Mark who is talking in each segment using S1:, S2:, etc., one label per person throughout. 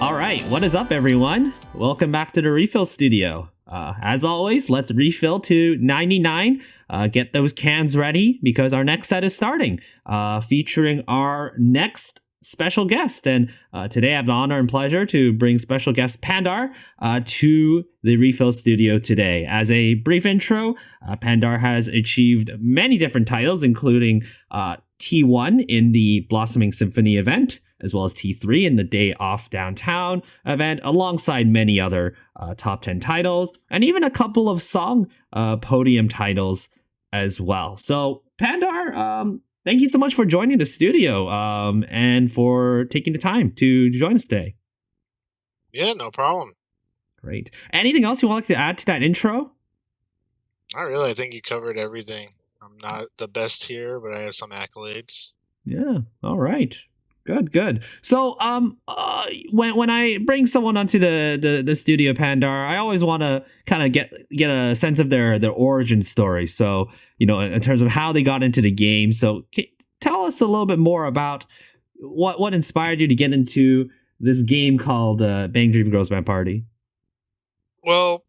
S1: All right, what is up, everyone? Welcome back to the RePHIL studio. As always, let's refill to 99. Get those cans ready because our next set is starting, featuring our next special guest. And today I have the honor and pleasure to bring special guest Pandar to the RePHIL studio today. As a brief intro, Pandar has achieved many different titles, including T1 in the Blossoming Symphony event, as well as T3 in the Day Off Downtown event, alongside many other top 10 titles, and even a couple of song podium titles as well. So, Pandar, thank you so much for joining the studio and for taking the time to join us today.
S2: Yeah, no problem.
S1: Great. Anything else you want to add to that intro?
S2: Not really. I think you covered everything. I'm not the best here, but I have some accolades.
S1: Yeah. All right. Good. So, when I bring someone onto the studio, Pandar, I always want to kind of get a sense of their origin story. So, in terms of how they got into the game. So, tell us a little bit more about what inspired you to get into this game called Bang Dream Girls Band Party.
S2: Well,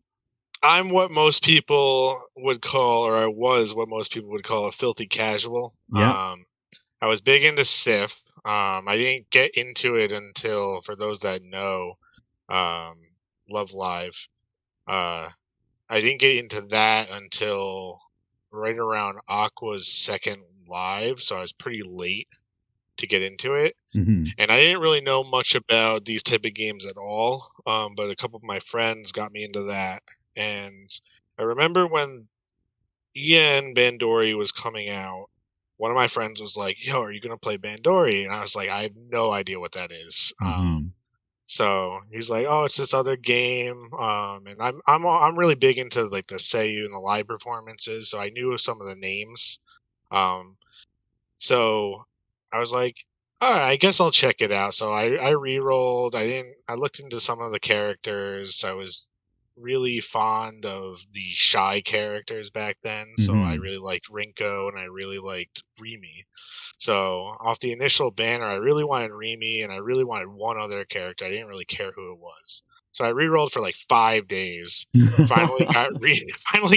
S2: I'm what most people would call, or I was what most people would call, a filthy casual.
S1: Yeah.
S2: I was big into Sif. I didn't get into it until, for those that know, Love Live. I didn't get into that until right around Aqua's second live, so I was pretty late to get into it.
S1: Mm-hmm.
S2: And I didn't really know much about these type of games at all, but a couple of my friends got me into that. And I remember when Bandori was coming out, one of my friends was like, "Yo, are you gonna play Bandori?" And I was like, "I have no idea what that is."
S1: Mm-hmm.
S2: So he's like, "Oh, it's this other game," and I'm really big into like the Seiyu and the live performances, so I knew some of the names. So I was like, "All right, I guess I'll check it out." So I re-rolled. I looked into some of the characters. I was really fond of the shy characters back then, so I really liked Rinko and I really liked Remy. So off the initial banner, I really wanted Remy and I really wanted one other character. I didn't really care who it was. So I re-rolled for like 5 days. Finally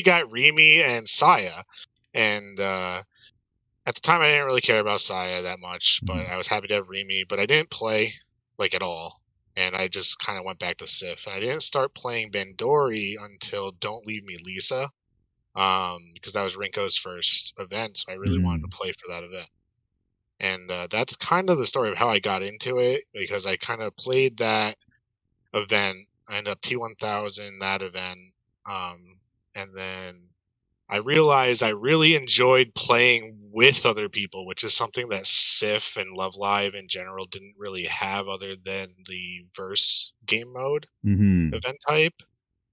S2: got Remy and Saya. And at the time I didn't really care about Saya that much, but I was happy to have Remy, but I didn't play like at all. And I just kind of went back to Sif. And I didn't start playing Bandori until Don't Leave Me Lisa, because that was Rinko's first event, so I really wanted to play for that event. And that's kind of the story of how I got into it, because I kind of played that event. I ended up T1000 that event, and then I realized I really enjoyed playing with other people, which is something that Sif and Love Live in general didn't really have other than the verse game mode event type.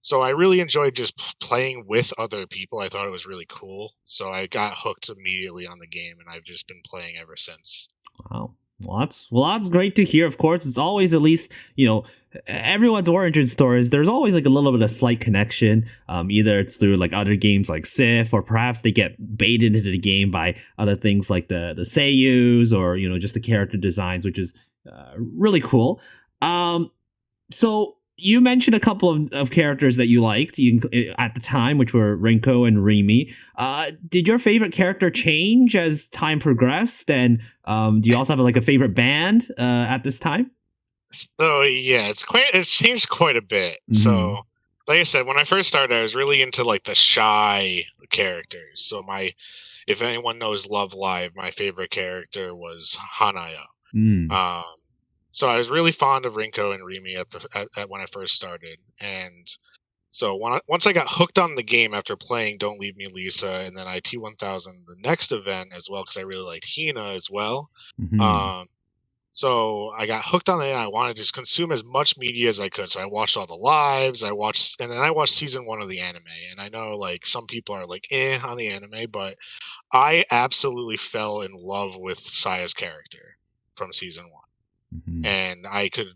S2: So I really enjoyed just playing with other people. I thought it was really cool. So I got hooked immediately on the game, and I've just been playing ever since.
S1: Wow. Well, that's great to hear. Of course, it's always, at least, everyone's origin stories, there's always like a little bit of slight connection. Either it's through like other games like Sif, or perhaps they get baited into the game by other things like the seiyus, or just the character designs, which is really cool. So you mentioned a couple of characters that you liked at the time, which were Rinko and Remy. Did your favorite character change as time progressed? And do you also have like a favorite band at this time?
S2: So yeah, it's changed quite a bit. So like I said, when I first started, I was really into like the shy characters. So if anyone knows Love Live, my favorite character was Hanayo. So I was really fond of Rinko and Remy at when I first started. And so once I got hooked on the game after playing Don't Leave Me Lisa, and then I T1000 the next event as well, because I really liked Hina as well. So I got hooked on it, and I wanted to just consume as much media as I could. So I watched all the lives, and then I watched season 1 of the anime. And I know like some people are like on the anime, but I absolutely fell in love with Saya's character from season 1. And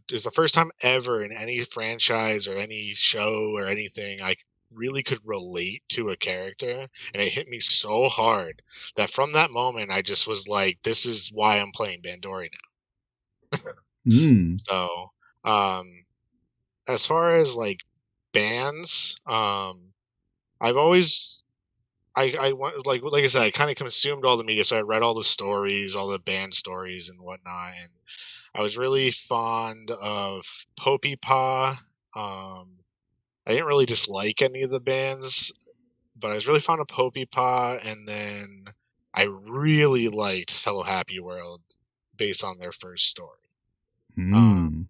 S2: it's the first time ever in any franchise or any show or anything I really could relate to a character, and it hit me so hard that from that moment I just was like, this is why I'm playing Bandori now. So as far as like bands, I've always like I said, I kind of consumed all the media, so I read all the stories, all the band stories and whatnot, and I was really fond of Poppy. I didn't really dislike any of the bands, but I was really fond of Poppy, and then I really liked Hello Happy World based on their first story. Um,
S1: Hmm.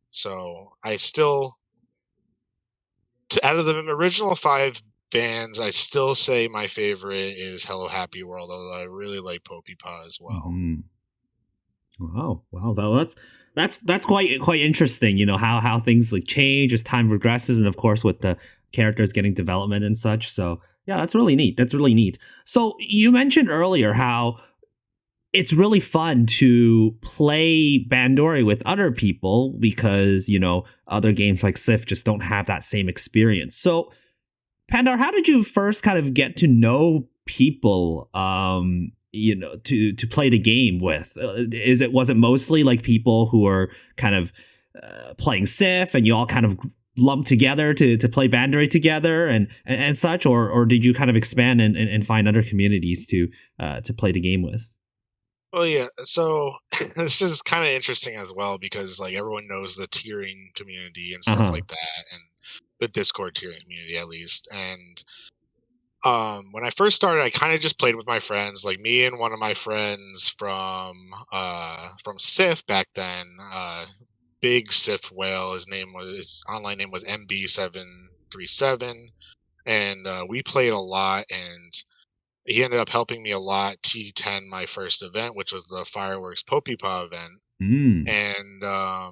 S2: so I still, out of the original five bands, I still say my favorite is Hello Happy World, although I really like Poppy as well.
S1: Hmm. Wow. Wow. Though that's quite interesting. You know how things like change as time progresses, and of course with the characters getting development and such. So yeah, that's really neat. That's really neat. So you mentioned earlier how it's really fun to play Bandori with other people because, other games like Sif just don't have that same experience. So, Pandar, how did you first kind of get to know people, to play the game with? Was it mostly like people who are kind of playing Sif and you all kind of lumped together to play Bandori together and such, or did you kind of expand and find other communities to play the game with?
S2: Well, yeah. So this is kind of interesting as well because like everyone knows the tiering community and
S1: Uh
S2: stuff
S1: huh.
S2: like that, and the Discord tiering community at least. And when I first started, I kind of just played with my friends, like me and one of my friends from Sif back then. Big Sif whale. His online name was MB737, and we played a lot and he ended up helping me a lot T10 my first event, which was the Fireworks Popipa event.
S1: Mm.
S2: And I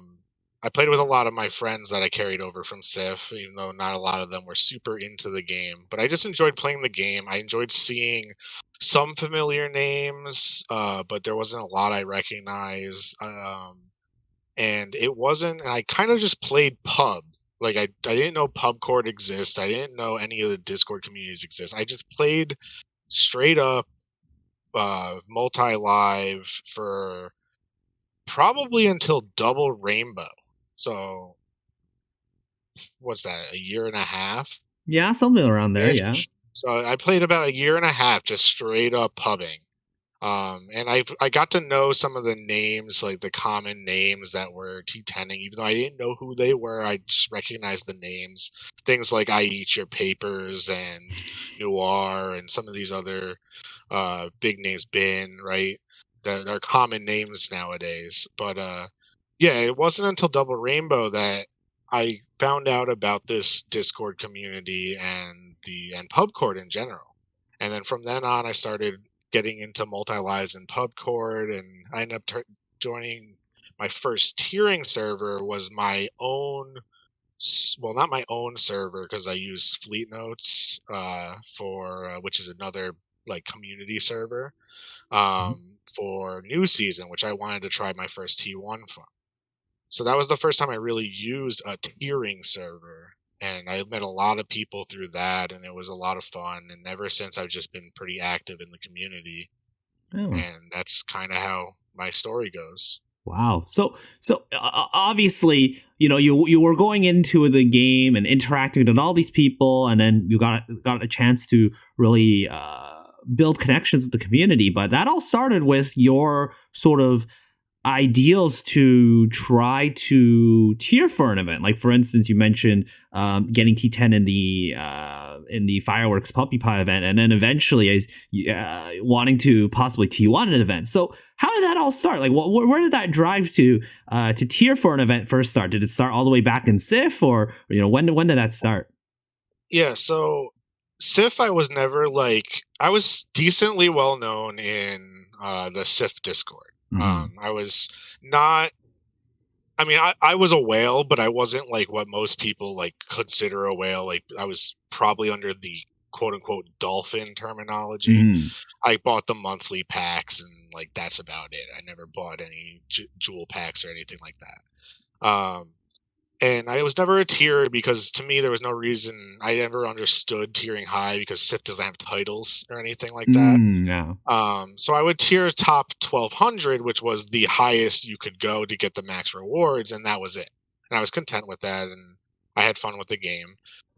S2: played with a lot of my friends that I carried over from Sif, even though not a lot of them were super into the game. But I just enjoyed playing the game. I enjoyed seeing some familiar names, but there wasn't a lot I recognized. And it wasn't, and I kind of just played pub. Like I didn't know pub court exists. I didn't know any of the Discord communities exist. I just played straight up multi live for probably until double rainbow. So what's that, a year and a half
S1: Yeah, something around there. Yeah.
S2: ish? So I played about a year and a half just straight up pubbing. And I got to know some of the names, like the common names that were T10ing, even though I didn't know who they were. I just recognized the names. Things like I Eat Your Papers and Noir and some of these other big names, Bin, right? That are common names nowadays. But yeah, it wasn't until Double Rainbow that I found out about this Discord community and pub court in general. And then from then on, I started getting into multi lives and pub court, and I ended up joining my first tiering server was my own. Well, not my own server because I used Fleet Notes for which is another like community server
S1: Mhm.
S2: for new season, which I wanted to try my first T1 from. So that was the first time I really used a tiering server. And I met a lot of people through that, and it was a lot of fun. And ever since, I've just been pretty active in the community.
S1: Oh.
S2: And that's kind of how my story goes.
S1: Wow. So obviously, you were going into the game and interacting with all these people, and then you got a chance to really build connections with the community. But that all started with your sort of ideals to try to tier for an event. Like for instance, you mentioned getting T10 in the fireworks puppy pie event, and then eventually wanting to possibly T1 an event. So how did that all start? Like, where did that drive to tier for an event first start? Did it start all the way back in Sif, or when did that start?
S2: Yeah, so Sif, I was never like, I was decently well known in the Sif Discord.
S1: Mm-hmm.
S2: I was not I mean, I was a whale, but I wasn't like what most people like consider a whale. Like I was probably under the quote unquote dolphin terminology.
S1: Mm-hmm.
S2: I bought the monthly packs and like that's about it. I never bought any jewel packs or anything like that. And I was never a tier because to me there was no reason I never understood tiering high because Sif doesn't have titles or anything like that.
S1: Yeah.
S2: So I would tier top 1200, which was the highest you could go to get the max rewards, and that was it. And I was content with that. And I had fun with the game.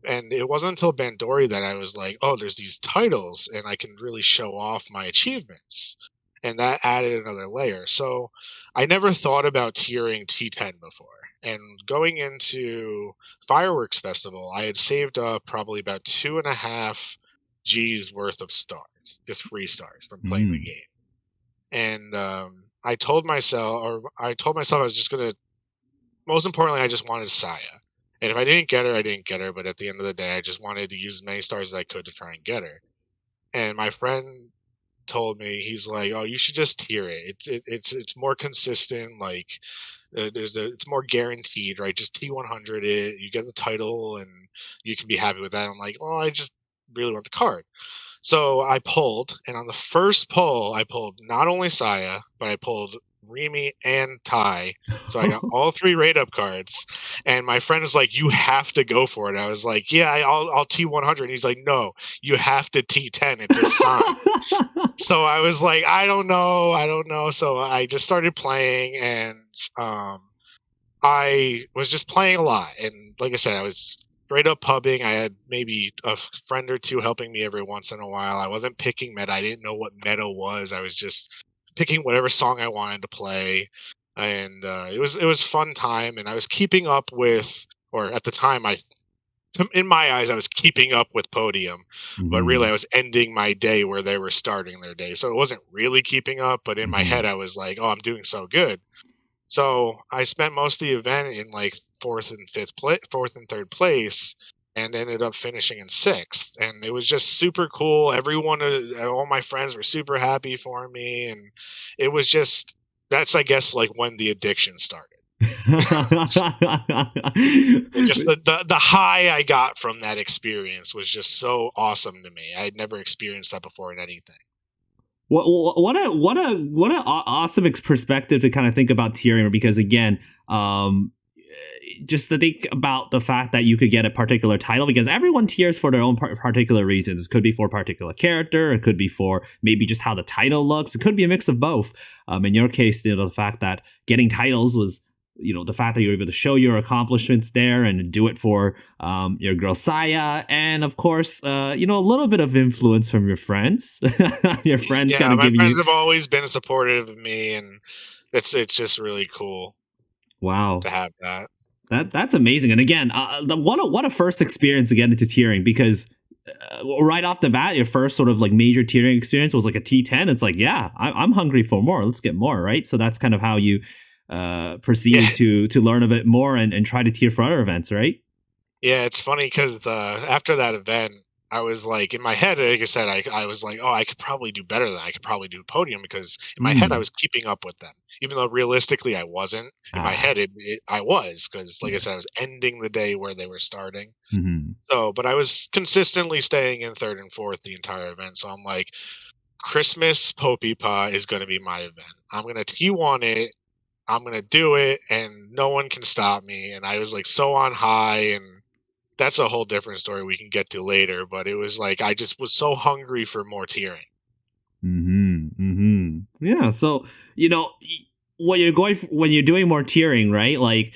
S2: And it wasn't until Bandori that I was like, oh, there's these titles and I can really show off my achievements. And that added another layer. So I never thought about tiering T10 before. And going into Fireworks Festival, I had saved up probably about 2.5 G's worth of stars, just free stars from playing the
S1: Mm.
S2: game. And I told myself I was just gonna. Most importantly, I just wanted Saya. And if I didn't get her, I didn't get her. But at the end of the day, I just wanted to use as many stars as I could to try and get her. And my friend told me, he's like, "Oh, you should just tier it. It's more consistent. Like it's more guaranteed, right? Just T100 it. You get the title, and you can be happy with that." I'm like, "Oh, I just really want the card." So I pulled, and on the first pull, I pulled not only Saya, but I pulled Remy and Tai. So I got all three rate up cards. And my friend is like, "You have to go for it." I was like, "Yeah, I'll T100." And he's like, "No, you have to T10. It's a sign." So I was like, I don't know. So I just started playing, and um, I was just playing a lot, and like I said, I was straight up pubbing. I had maybe a friend or two helping me every once in a while. I wasn't picking meta. I didn't know what meta was. I was just picking whatever song I wanted to play, and it was fun time. And I was keeping up with, or at the time, in my eyes, I was keeping up with Podium, but really I
S1: Mhm.
S2: was ending my day where they were starting their day. So it wasn't really keeping up, but in my head,
S1: Mhm.
S2: I was like, "Oh, I'm doing so good." So I spent most of the event in like fourth and third place, and ended up finishing in sixth. And it was just super cool. All my friends were super happy for me, and it was just that's I guess like when the addiction started. It just the high I got from that experience was just so awesome to me. I had never experienced that before in anything.
S1: What a awesome perspective to kind of think about tiering, because again, just to think about the fact that you could get a particular title, because everyone tiers for their own particular reasons. It could be for a particular character, it could be for maybe just how the title looks, it could be a mix of both. In your case, the fact that getting titles was, the fact that you were able to show your accomplishments there and do it for your girl Saya, and of course, a little bit of influence from your friends. Your friends kind
S2: Yeah,
S1: of
S2: my
S1: giving
S2: friends
S1: you,
S2: have always been supportive of me, and it's just really cool
S1: wow.
S2: to have that.
S1: That's amazing. And again, what a first experience to get into tiering, because right off the bat, your first sort of like major tiering experience was like a T10. It's like, yeah, I'm hungry for more. Let's get more, right? So that's kind of how you
S2: Yeah,
S1: proceeded to learn a bit more and try to tier for other events, right?
S2: yeah, it's funny because after that event, I was like in my head, like I said, I was like, oh, I could probably do better than I could probably do podium because in my head I
S1: Mm.
S2: was keeping up with them, even though realistically I wasn't. In my
S1: Ah,
S2: head, I was because, like I
S1: yeah.
S2: said, I was ending the day where they were starting.
S1: Hmm.
S2: So, but I was consistently staying in third and fourth the entire event. So I'm like, Christmas Poppy is going to be my event. I'm going to T1 it. I'm going to do it, and no one can stop me. And I was like so on high, and that's a whole different story we can get to later. But it was like I just was so hungry for more tearing.
S1: Hmm. Hmm. Yeah. So when you're when you're doing more tiering, right? Like,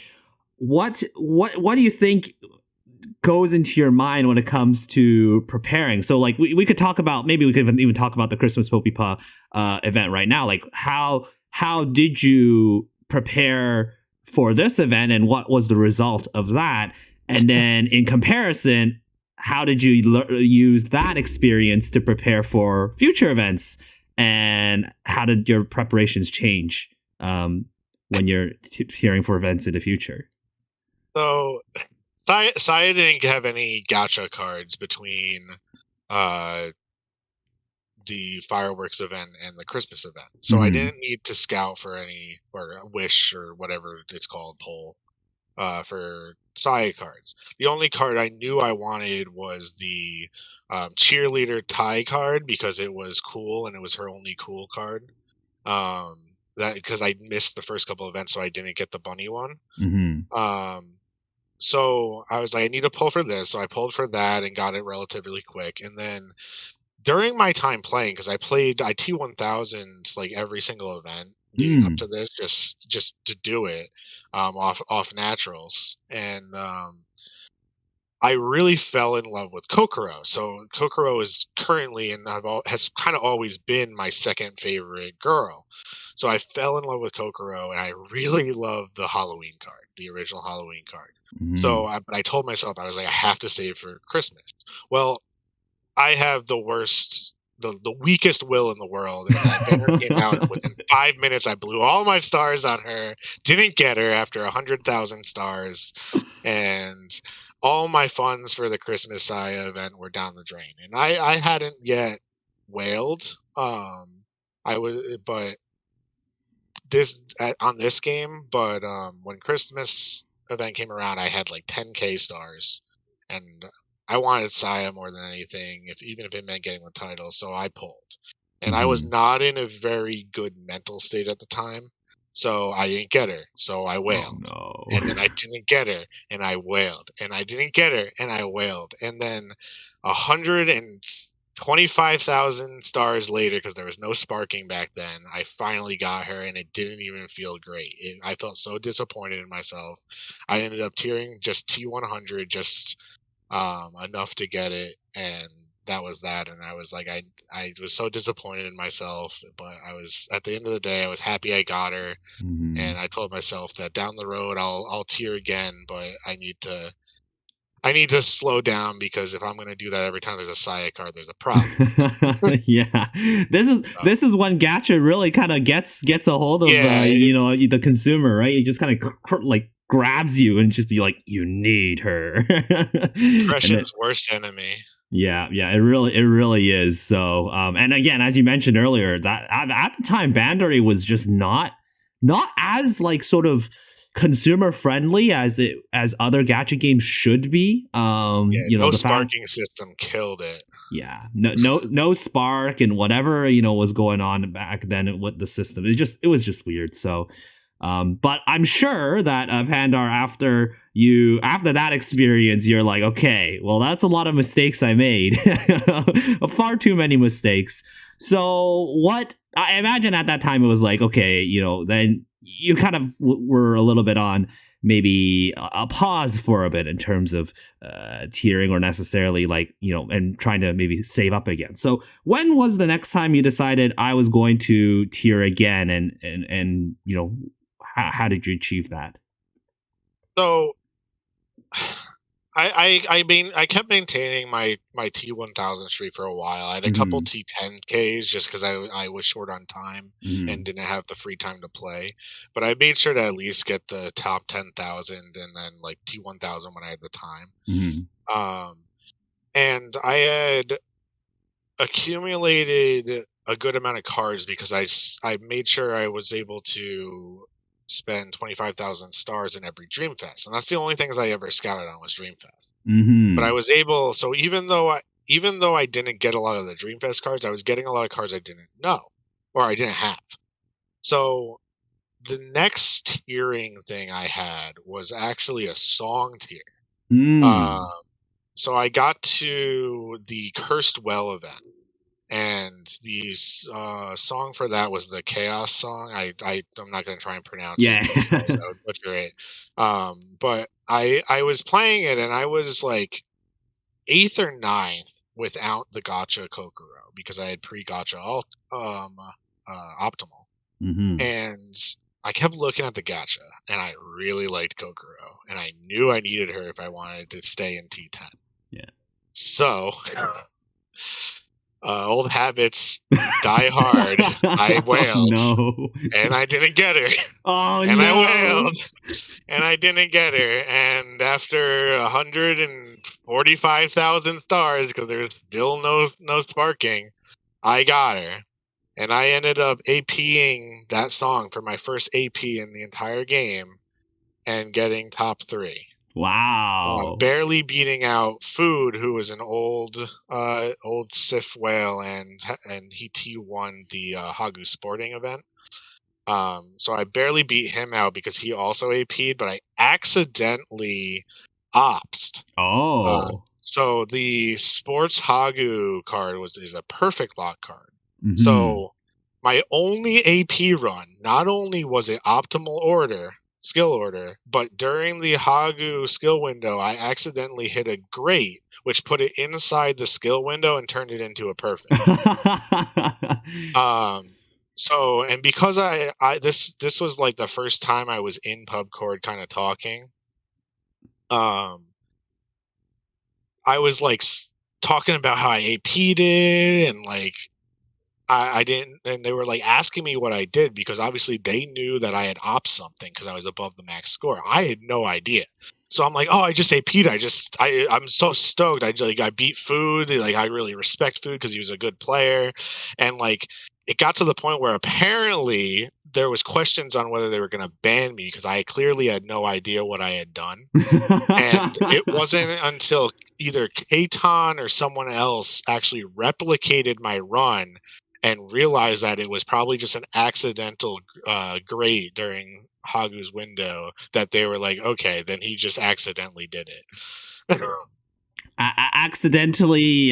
S1: what do you think goes into your mind when it comes to preparing? So like we could talk about, maybe we could even talk about the Christmas Popipa event right now. Like how did you prepare for this event, and what was the result of that? And then in comparison, how did you use that experience to prepare for future events? And how did your preparations change when you're preparing for events in the future?
S2: So Saya didn't have any gacha cards between uh, the fireworks event and the Christmas event, so I
S1: Hmm.
S2: didn't need to scout for any or wish or whatever it's called poll for Saya cards. The only card I knew I wanted was the cheerleader tie card because it was cool and it was her only cool card. Um, that because I missed the first couple events, so I didn't get the bunny one.
S1: Hmm.
S2: Um, so I was like, I need to pull for this. So I pulled for that and got it relatively quick. And then during my time playing, because I T1000 like every single event leading up
S1: Mm.
S2: to this, just to do it off naturals. And I really fell in love with Kokoro. So Kokoro is currently and has kind of always been my second favorite girl. So I fell in love with Kokoro, and I really love the Halloween card, the original Halloween card.
S1: Mhm.
S2: But I told myself, I was like, I have to save for Christmas. Well, I have the weakest will in the world, and that banner came out, and within 5 minutes, I blew all my stars on her. Didn't get her after 100,000 stars, and all my funds for the Christmas Saya event were down the drain. And I hadn't yet whaled. I was, but on this game, but when Christmas event came around, I had like 10k stars, and I wanted Saya more than anything, even if it meant getting the title. So I pulled, and I was
S1: Mhm.
S2: not in a very good mental state at the time, so I didn't get her. So I
S1: Oh,
S2: wailed,
S1: no.
S2: and then I didn't get her, and I wailed, and I didn't get her, and I wailed, and then 125,000 stars later, because there was no sparking back then, I finally got her, and it didn't even feel great. I felt so disappointed in myself. I ended up tearing just T100, just enough to get it, and that was that. And I was like, I was so disappointed in myself, but I was, at the end of the day, I was happy I got her, and
S1: Mhm.
S2: I told myself that down the road I'll tier again, but I need to slow down, because if I'm gonna do that every time there's a Saya card, there's a problem.
S1: Yeah. This is when Gacha really kind of gets a hold of
S2: Yeah,
S1: the consumer, right? It just kind of like grabs you and just be like, you need her. And then
S2: depression's worst enemy.
S1: yeah, yeah, it really is. So, and again, as you mentioned earlier, that at the time, Bandori was just not as like sort of consumer friendly as other gacha games should be.
S2: Yeah, no
S1: The fact,
S2: sparking system killed it.
S1: yeah, no spark and whatever was going on back then with the system. It was just weird. So, but I'm sure that Pandar, after that experience, you're like, okay, well, that's a lot of mistakes I made, far too many mistakes. So what I imagine at that time it was like, okay, then you kind of were a little bit on maybe a pause for a bit in terms of tiering or necessarily like and trying to maybe save up again. So when was the next time you decided I was going to tier again, and how did you achieve that?
S2: So I kept maintaining my T1000 streak for a while. I had a couple
S1: Mm-hmm.
S2: T10Ks just because I was short on time
S1: Mm-hmm.
S2: and didn't have the free time to play. But I made sure to at least get the top 10,000, and then like T1000 when I had the time.
S1: Mm-hmm.
S2: Um, and I had accumulated a good amount of cards because I made sure I was able to spend 25,000 stars in every Dreamfest, and that's the only things I ever scouted on was Dreamfest. But I
S1: Mm-hmm.
S2: was able, so even though I didn't get a lot of the Dreamfest cards, I was getting a lot of cards I didn't know or I didn't have. So the next tiering thing I had was actually a song tier.
S1: Mm.
S2: Uh, so I got to the Cursed Well event, and the song for that was the Chaos song. I'm not gonna try and pronounce it
S1: Yeah.
S2: because I would butcher it. But I was playing it, and I was like eighth or ninth without the Gacha Kokoro, because I had pre-Gacha optimal,
S1: Mm-hmm.
S2: and I kept looking at the Gacha, and I really liked Kokoro, and I knew I needed her if I wanted to stay in T10.
S1: Yeah.
S2: So old habits die hard. I wailed,
S1: No.
S2: and I didn't get her.
S1: Oh
S2: And I
S1: no.
S2: wailed, and I didn't get her. And after 145,000 stars, because there's still no sparking, I got her. And I ended up APing that song for my first AP in the entire game and getting top 3.
S1: Wow.
S2: Barely beating out Food, who was an old Sif whale, and he T1 the Hagu Sporting event. So I barely beat him out because he also AP'd, but I accidentally opsed.
S1: Oh.
S2: So the Sports Hagu card is a perfect lock card.
S1: Mm-hmm.
S2: So my only AP run, not only was it optimal order, skill order, but during the Hagu skill window, I accidentally hit a great, which put it inside the skill window and turned it into a perfect. Um, so, and because this was like the first time I was in PubCord kind of talking, um, I was like talking about how I AP'd it and like I didn't, and they were like asking me what I did because obviously they knew that I had opt something because I was above the max score. I had no idea. So I'm like, oh, I just AP'd. I'm so stoked. I beat Food. Like I really respect Food because he was a good player, and like it got to the point where apparently there was questions on whether they were going to ban me because I clearly had no idea what I had done, and it wasn't until either Katon or someone else actually replicated my run and realized that it was probably just an accidental grade during Hagu's window that they were like, okay, then he just accidentally did it.
S1: Accidentally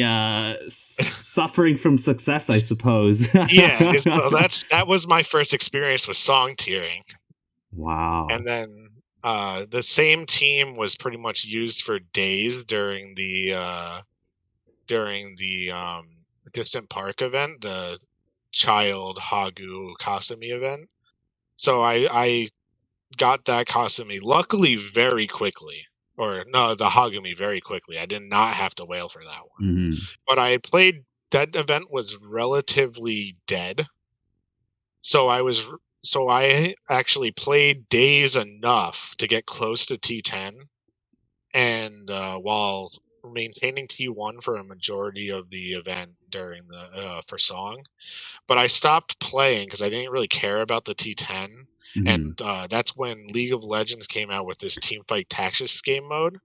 S1: suffering from success, I suppose.
S2: Yeah, so that was my first experience with song tiering.
S1: Wow.
S2: And then the same team was pretty much used for days during the Distant Park event, the child Hagu Kasumi event. So I got that Kasumi luckily very quickly. Or no, the Hagumi very quickly. I did not have to wail for that one.
S1: Mm-hmm.
S2: But that event was relatively dead. So I actually played days enough to get close to T10, and while maintaining T1 for a majority of the event during the for song, but I stopped playing because I didn't really care about the T10, and that's when League of Legends came out with this Teamfight Tactics game mode.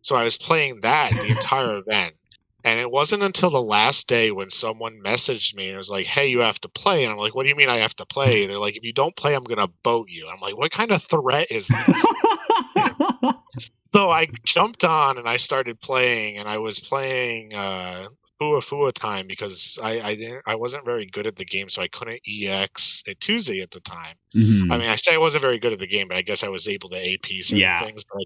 S2: So I was playing that the entire event. And it wasn't until the last day when someone messaged me and was like, hey, you have to play. And I'm like, what do you mean I have to play? They're like, if you don't play, I'm going to boat you. I'm like, what kind of threat is this? So I jumped on and I started playing, and I was playing Fua time because I wasn't very good at the game, so I couldn't EX a Tuesday at the time.
S1: Mm-hmm.
S2: I mean, I say I wasn't very good at the game, but I guess I was able to AP certain things, but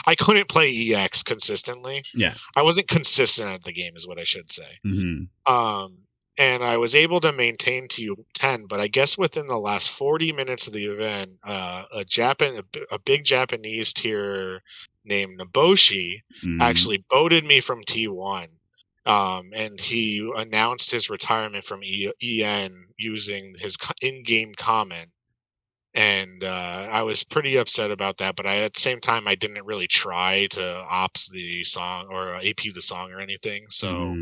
S2: I couldn't play EX consistently.
S1: Yeah.
S2: I wasn't consistent at the game is what I should say.
S1: Mm-hmm.
S2: And I was able to maintain T10, but I guess within the last 40 minutes of the event, a big Japanese tier named Naboshi actually boated me from T1. And he announced his retirement from EN using his in-game comment. And I was pretty upset about that, but at the same time, I didn't really try to ops the song or AP the song or anything. So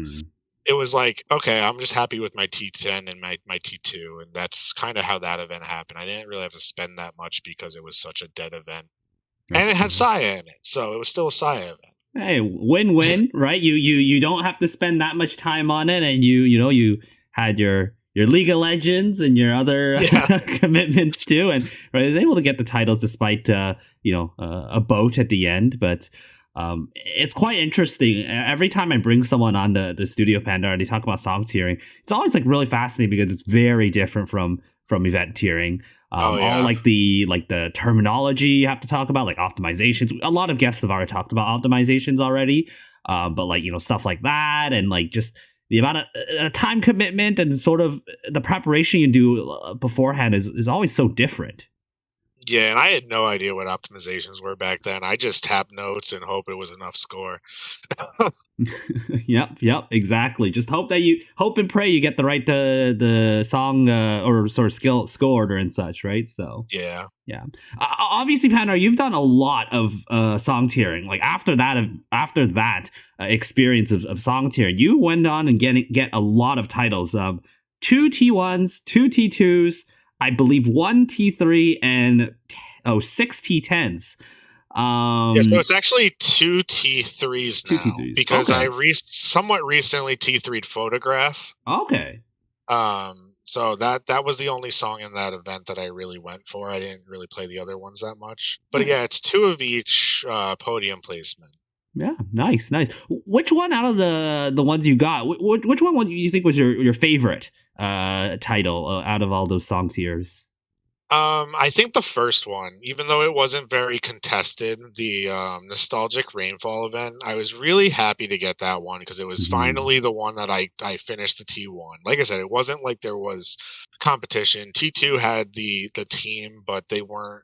S2: it was like, okay, I'm just happy with my T10 and my T2. And that's kind of how that event happened. I didn't really have to spend that much because it was such a dead event. And it had Saya in it, so it was still a Saya event.
S1: Hey, win-win, right? You don't have to spend that much time on it, and you had your League of Legends and your other commitments too, and I was able to get the titles despite a boat at the end. But it's quite interesting. Every time I bring someone on the studio Pandar, they talk about song tiering. It's always like really fascinating because it's very different from event tiering. All like the terminology you have to talk about, like optimizations. A lot of guests have already talked about optimizations already, but like stuff like that, and like just the amount of time commitment and sort of the preparation you do beforehand is always so different.
S2: Yeah, and I had no idea what optimizations were back then. I just tapped notes and hope it was enough score.
S1: Yep, exactly. Just hope and pray you get the right the song or sort of score order and such, right? So
S2: yeah.
S1: Obviously, Pandar, you've done a lot of song tiering. Like after that experience of song tiering, you went on and get a lot of titles. 2 T1s, 2 T2s. I believe 1 T3 and 6 T10s.
S2: So it's actually 2 T3s now. 2 T3s. Because I somewhat recently T3'd Photograph.
S1: Okay.
S2: So that was the only song in that event that I really went for. I didn't really play the other ones that much. But yeah, it's 2 of each podium placement.
S1: Yeah, nice. Which one out of the ones you got? Which one you think was your favorite title out of all those song tiers?
S2: I think the first one, even though it wasn't very contested, the nostalgic rainfall event, I was really happy to get that one because it was
S1: Hmm.
S2: finally the one that I finished the T1. Like I said, it wasn't like there was competition. T2 had the team, but they weren't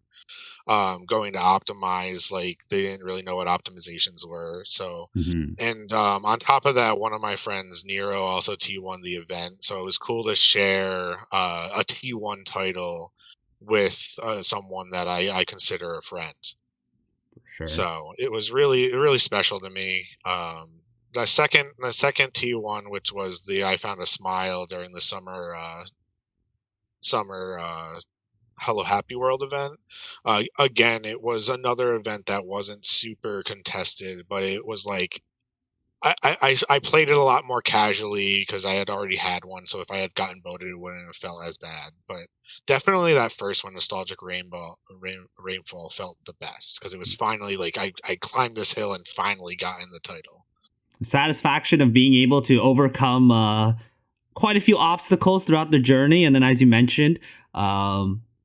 S2: going to optimize. Like they didn't really know what optimizations were. So,
S1: Hmm.
S2: and on top of that, one of my friends, Nero, also T1 the event. So it was cool to share a T1 title with someone that I consider a friend.
S1: Sure.
S2: So it was really special to me. The second T1, which was the I Found a Smile during the summer Hello Happy World event. Again, it was another event that wasn't super contested, but it was like I played it a lot more casually because I had already had one. So if I had gotten voted, it wouldn't have felt as bad. But definitely that first one, Nostalgic Rainfall, felt the best because it was finally like I climbed this hill and finally got in the title.
S1: Satisfaction of being able to overcome quite a few obstacles throughout the journey, and then, as you mentioned,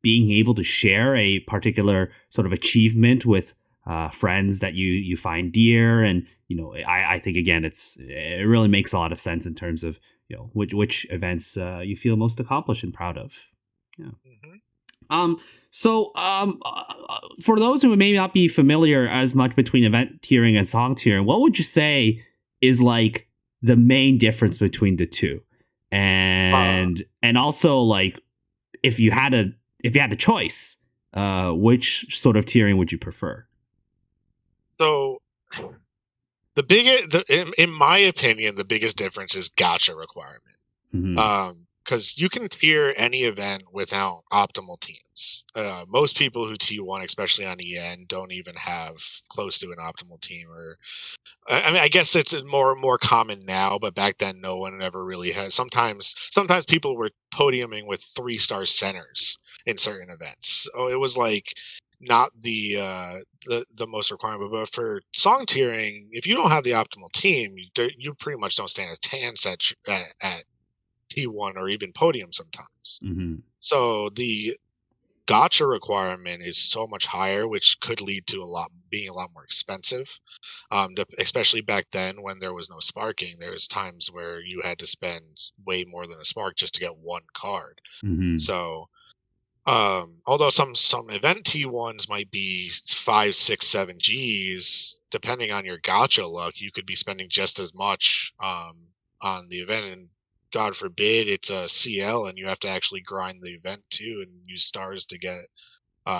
S1: being able to share a particular sort of achievement with friends that you find dear, and I think again, it really makes a lot of sense in terms of which events you feel most accomplished and proud of. Yeah.
S2: Hmm.
S1: Um. For those who may not be familiar as much between event tiering and song tiering, what would you say is like the main difference between the two?
S2: Uh,
S1: And also, like, if you had the choice, which sort of tiering would you prefer?
S2: so the biggest, in my opinion, the biggest difference is gotcha requirement.
S1: Hmm.
S2: Because you can tier any event without optimal teams. Most people who T1, especially on EN, don't even have close to an optimal team. Or I mean, I guess it's more common now, but back then no one ever really had. Sometimes people were podiuming with 3-star centers in certain events. Oh, it was like not the most requirement. But for song tiering, if you don't have the optimal team, you pretty much don't stand a chance at T1 or even podium sometimes.
S1: Hmm.
S2: So the gotcha requirement is so much higher, which could lead to being a lot more expensive. Especially back then when there was no sparking, there was times where you had to spend way more than a spark just to get one card.
S1: Hmm.
S2: So although some event T1s might be 5, 6, 7 Gs, depending on your gotcha luck, you could be spending just as much on the event. And God forbid it's a CL and you have to actually grind the event too and use stars to get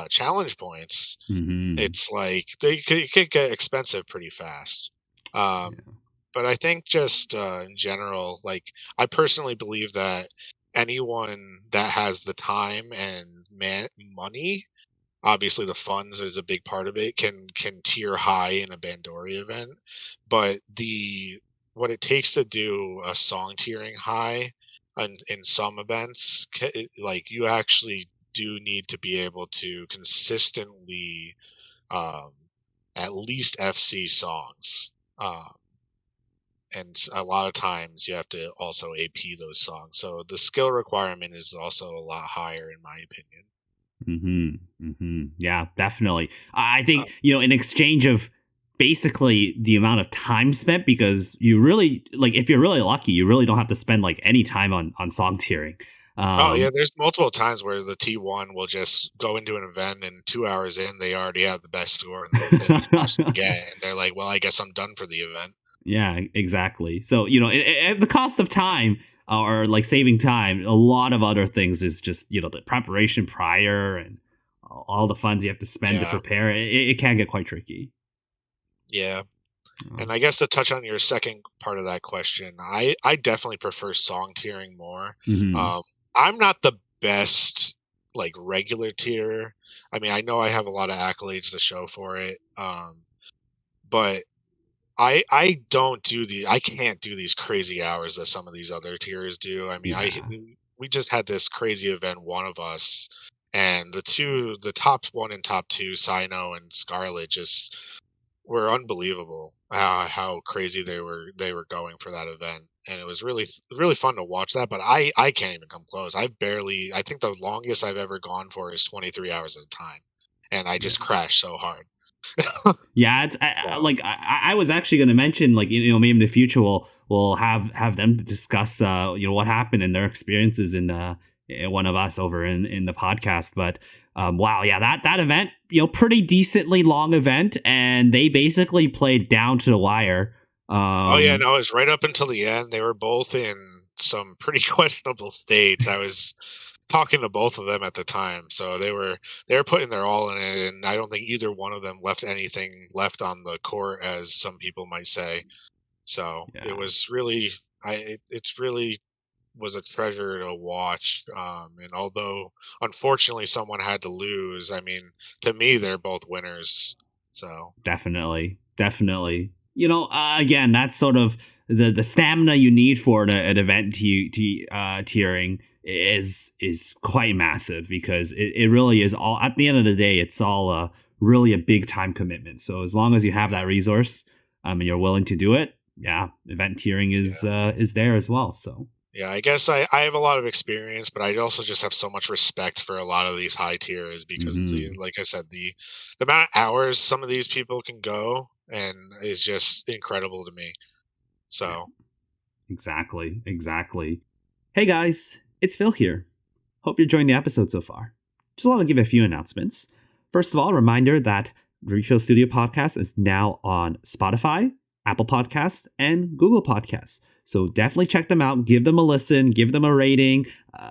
S2: challenge points.
S1: Hmm.
S2: It's like it could get expensive pretty fast. Um, but I think just in general, like I personally believe that anyone that has the time and money, obviously the funds is a big part of it, can tier high in a Bandori event. But the what it takes to do a song tiering high in some events, like you actually do need to be able to consistently um, at least FC songs. Um, and a lot of times you have to also AP those songs. So the skill requirement is also a lot higher, in my opinion.
S1: Hmm. Hmm. Yeah, definitely. I
S2: Uh,
S1: think, in exchange of basically the amount of time spent, because you really, like, if you're really lucky, you really don't have to spend like any time on song tiering.
S2: oh yeah,
S1: Um,
S2: there's multiple times where the T1 will just go into an event and 2 hours in they already have the best score that they could possibly get, and they're like, "Well, I guess I'm done for the event."
S1: Yeah, exactly. So, at the cost of time, or like saving time, a lot of other things is just, the preparation prior, and all the funds you have to spend to
S2: Yeah,
S1: prepare. It can get quite tricky.
S2: yeah.
S1: Uh,
S2: And I guess to touch on your second part of that question, I definitely prefer song tiering more.
S1: mhm.
S2: Um, I'm not the best like regular tier. I mean, I know I have a lot of accolades to show for it, but I can't do these crazy hours that some of these other tiers do. I mean, I
S1: Yeah.
S2: we just had this crazy event, one of us, and the top one and top two, Sino and Scarlet, just were unbelievable. How crazy they were going for that event. and it was really fun to watch that. But I can't even come close. I think the longest I've ever gone for is 23 hours at a time, and I
S1: Yeah.
S2: just crashed so hard.
S1: Yeah,
S2: So,
S1: like I was actually going to mention, like, maybe in the future we'll have them discuss what happened and their experiences in one of us over in the podcast. But wow, yeah, that event, pretty decently long event, and they basically played down to the wire.
S2: oh yeah,
S1: Um,
S2: no, it was right up until the end. They were both in some pretty questionable states. I was talking to both of them at the time, so they were putting their all in it, and I don't think either one of them left anything left on the court, as some people might say. So it
S1: yeah,
S2: was really, it's really was a treasure to watch. And although unfortunately someone had to lose, I mean, to me they're both winners. So
S1: definitely. Again, that's sort of the stamina you need for an event tiering is quite massive, because it really is all, at the end of the day, it's all really a big time commitment. So as long as you have that resource, and you're willing to do it, yeah, event tiering
S2: yeah.
S1: is there as well. So
S2: Yeah, I guess I have a lot of experience, but I also just have so much respect for a lot of these high tiers because
S1: mhm.
S2: like I said, the amount of hours some of these people can go and is just incredible to me.
S1: Yeah,
S2: So
S1: exactly. Hey guys, it's Phil here. Hope you're enjoying the episode so far. Just want to give a few announcements. First of all, a reminder that RePHIL Studio Podcast is now on Spotify, Apple Podcasts, and Google Podcasts. So definitely check them out, give them a listen, give them a rating,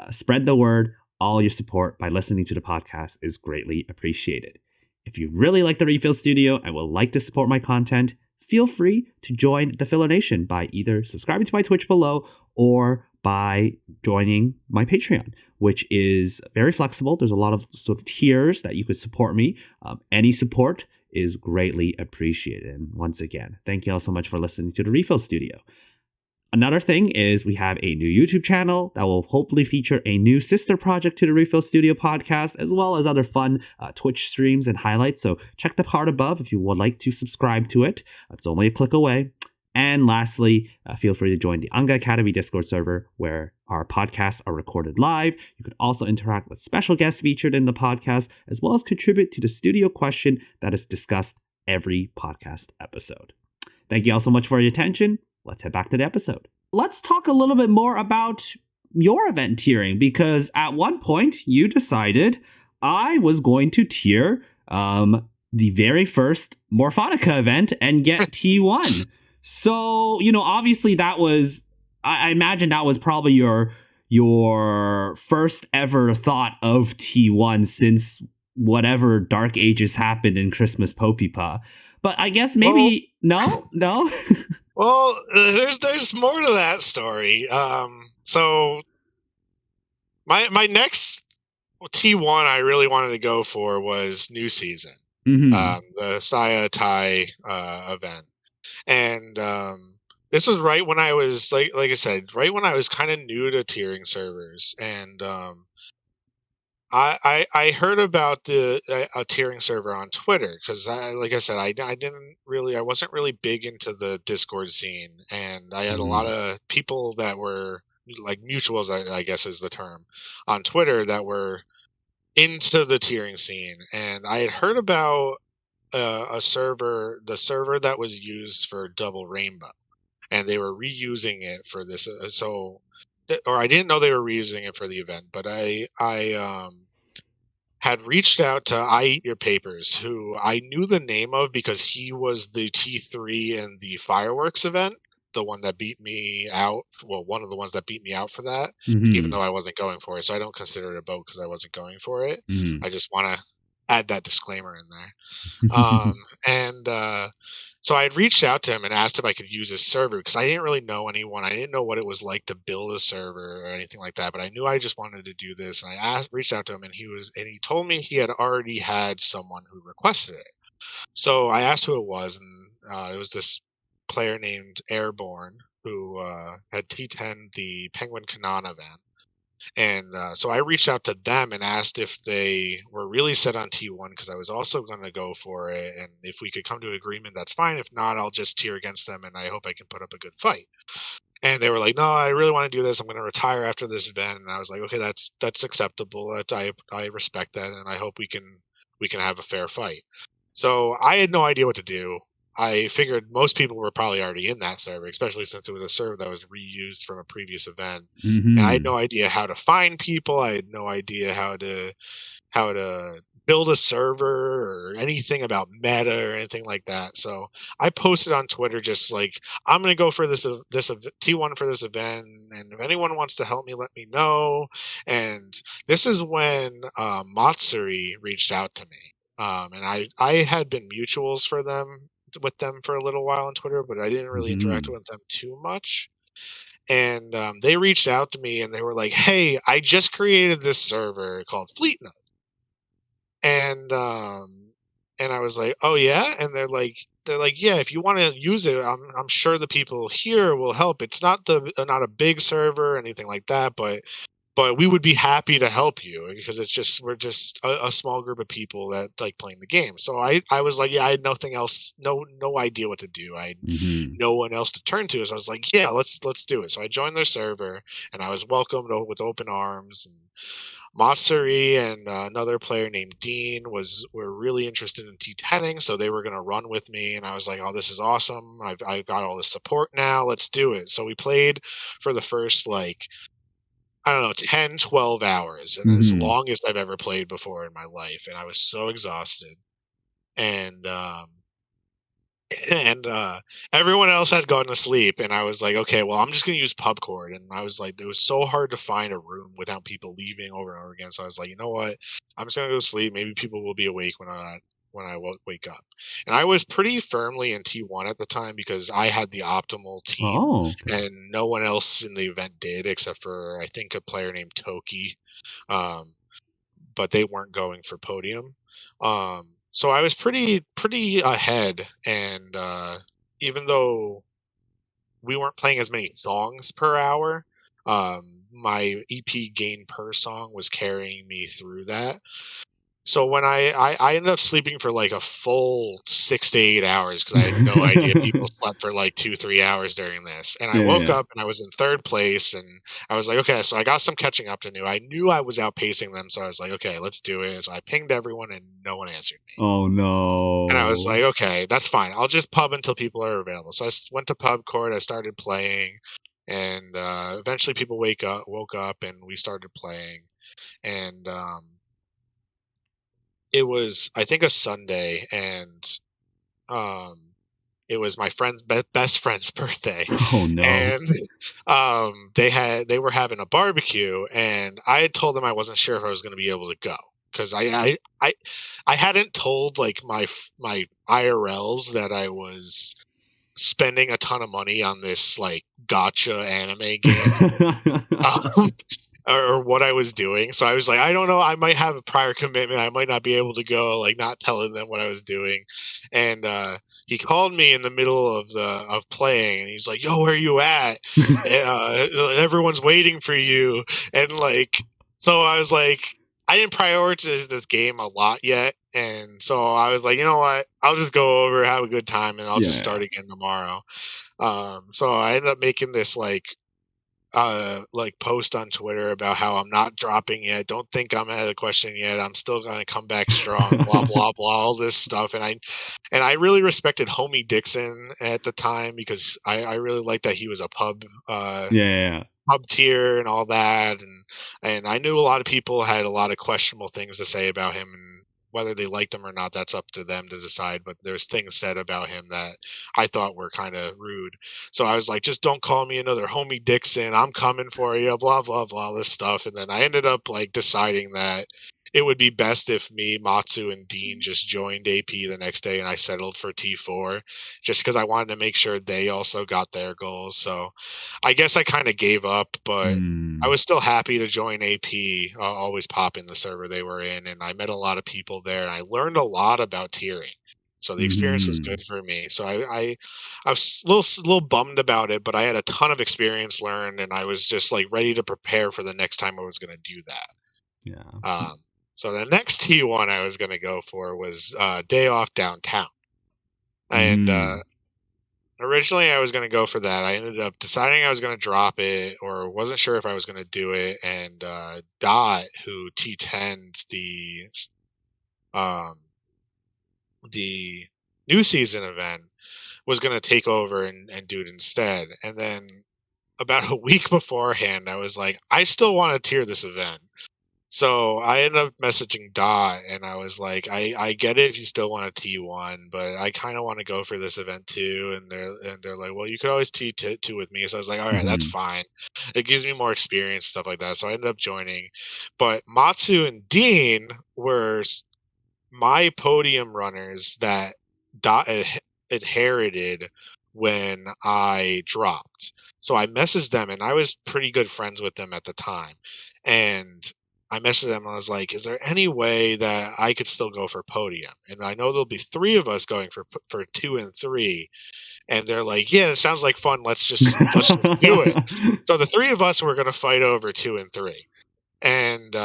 S1: spread the word. All your support by listening to the podcast is greatly appreciated. If you really like the RePHIL Studio and would like to support my content, feel free to join the Filler Nation by either subscribing to my Twitch below or by joining my Patreon, which is very flexible. There's a lot of sort of tiers that you could support me. Any support is greatly appreciated. And once again, thank you all so much for listening to the RePHIL Studio. Another thing is we have a new YouTube channel that will hopefully feature a new sister project to the RePHIL Studio podcast, as well as other fun Twitch streams and highlights. So check the card above if you would like to subscribe to it. It's only a click away. And lastly, feel free to join the Anga Academy Discord server, where our podcasts are recorded live. You can also interact with special guests featured in the podcast, as well as contribute to the studio question that is discussed every podcast episode. Thank you all so much for your attention. Let's head back to the episode. Let's talk a little bit more about your event tiering, because at one point you decided I was going to tier the very first Morfonica event and get T1. So, obviously that was, I imagine that was probably your first ever thought of T1 since whatever Dark Ages happened in Christmas Popipa. But I guess
S2: well,
S1: maybe no.
S2: well, there's more to that story. So my next T1 I really wanted to go for was New Season,
S1: Mm-hmm.
S2: the Saya Tai event, and this was right when I was like I said, right when I was kind of new to tiering servers, and I heard about the a tiering server on Twitter because like I said, I wasn't really big into the Discord scene, and I had a lot
S1: Mm-hmm.
S2: of people that were like mutuals, I guess is the term, on Twitter that were into the tiering scene, and I had heard about the server that was used for Double Rainbow, and they were reusing it for this. Or I didn't know they were reusing it for the event, but I had reached out to I Eat Your Papers, who I knew the name of because he was the T3 in the fireworks event, the one that beat me out. Well, one of the ones that beat me out for that, even
S1: Mm-hmm.
S2: though I wasn't going for it. So I don't consider it a vote because I wasn't going for it.
S1: Mm-hmm.
S2: I just want to add that disclaimer in there. And so I had reached out to him and asked if I could use his server because I didn't really know anyone. I didn't know what it was like to build a server or anything like that. But I knew I just wanted to do this, and reached out to him, and he told me he had already had someone who requested it. So I asked who it was, and it was this player named Airborne who had T10 the Penguin Kanan event. And so I reached out to them and asked if they were really set on T1 because I was also going to go for it. And if we could come to an agreement, that's fine. If not, I'll just tier against them and I hope I can put up a good fight. And they were like, "No, I really want to do this. I'm going to retire after this event." And I was like, "Okay, that's acceptable. I respect that, and I hope we can have a fair fight." So I had no idea what to do. I figured most people were probably already in that server, especially since it was a server that was reused from a previous event. And I had
S1: Mm-hmm.
S2: no idea how to find people. I had no idea how to build a server or anything about meta or anything like that. So I posted on Twitter just like, I'm gonna go for this T1 for this event, and if anyone wants to help me, let me know. And this is when Matsuri reached out to me, and I had been mutuals for them with them for a little while on Twitter, but I didn't really interact
S1: Mm-hmm.
S2: with them too much. And they reached out to me and they were like, "Hey, I just created this server called Fleet and I was like, "Oh yeah?" And they're like, "Yeah, if you want to use it, I'm sure the people here will help. It's not a big server or anything like that, but we would be happy to help you because we're just a small group of people that like playing the game." So I was like, "Yeah, I had nothing else, no idea what to do. I had
S1: Mm-hmm.
S2: no one else to turn to." So I was like, "Yeah, let's do it." So I joined their server and I was welcomed with open arms. And Matsuri and another player named Dean were really interested in T10ing, so they were going to run with me. And I was like, "Oh, this is awesome! I've got all this support now. Let's do it." So we played for the first like I don't know 10, 12 hours, and it's the
S1: Mm-hmm.
S2: longest I've ever played before in my life. And I was so exhausted. And and everyone else had gone to sleep, and I was like, "Okay, well, I'm just gonna use pubcord." And I was like, it was so hard to find a room without people leaving over and over again, so I was like, "You know what, I'm just gonna go to sleep. Maybe people will be awake when I wake up." And I was pretty firmly in T1 at the time because I had the optimal team
S1: Oh, okay.
S2: and no one else in the event did except for I think a player named Toki. um, but they weren't going for podium. So I was pretty ahead, and even though we weren't playing as many songs per hour, my EP gain per song was carrying me through that. So when I ended up sleeping for like a full 6 to 8 hours because I had no idea people slept for like 2, 3 hours during this. And I
S1: Yeah,
S2: woke
S1: yeah.
S2: up and I was in third place, and I was like, okay, so I got some catching up to do. I knew I was outpacing them, so I was like, okay, let's do it. So I pinged everyone and no one answered me.
S1: Oh
S2: And I was
S1: no.
S2: like, okay, that's fine. I'll just pub until people are available. So went to pub court. I started playing, and eventually people woke up, and we started playing. And it was I think a Sunday, and um, it was my friend's best friend's birthday,
S1: Oh no.
S2: and they were having a barbecue, and I had told them I wasn't sure if I was going to be able to go because I hadn't told like my IRLs that I was spending a ton of money on this like gotcha anime game. Um, or what I was doing. So I was like, I don't know, I might have a prior commitment. I might not be able to go, like not telling them what I was doing. And he called me in the middle of playing and he's like, "Yo, where you at? Everyone's waiting for you." And like so I was like I didn't prioritize this game a lot yet. And so I was like, you know what? I'll just go over, have a good time, and I'll just
S1: Yeah.
S2: start again tomorrow. So I ended up making this like post on Twitter about how I'm not dropping yet. Don't think I'm at a question yet. I'm still gonna come back strong. Blah blah blah. All this stuff, and I really respected Homie Dixon at the time because I really liked that he was a
S1: Yeah, yeah.
S2: pub tier and all that, and I knew a lot of people had a lot of questionable things to say about him, and whether they liked him or not, that's up to them to decide. But there's things said about him that I thought were kind of rude. So I was like, just don't call me another Homie Dixon. I'm coming for you. Blah blah blah. This stuff, and then I ended up like deciding that it would be best if me, Matsu, and Dean just joined AP the next day, and I settled for T4, just because I wanted to make sure they also got their goals. So I guess I kind of gave up, but I
S1: Mm.
S2: was still happy to join AP, always pop in the server they were in, and I met a lot of people there, and I learned a lot about tiering. So the experience was
S1: Mhm.
S2: good for me. So I was a little bummed about it, but I had a ton of experience learned, and I was just like ready to prepare for the next time I was going to do that.
S1: Yeah.
S2: So the next T1 I was going to go for was Day Off Downtown, and
S1: Mm.
S2: Originally, I was going to go for that. I ended up deciding I was going to drop it, or wasn't sure if I was going to do it. And Dot, who T10'd um, the new season event, was going to take over and do it instead. And then about a week beforehand, I was like, I still want to tier this event. So I ended up messaging Dot, and I was like, I get it if you still want a T1, but I kind of want to go for this event too. And they're like, well, you could always T2 with me. So I was like, all right, that's
S1: Mm-hmm.
S2: fine. It gives me more experience, stuff like that. So I ended up joining. But Matsu and Dean were my podium runners that Dot inherited when I dropped. So I messaged them, and I was pretty good friends with them at the time. And I messaged them, and I was like, "Is there any way that I could still go for podium?" And I know there'll be three of us going for 2 and 3. And they're like, "Yeah, it sounds like fun. Let's just do it." So the three of us were going to fight over 2 and 3. And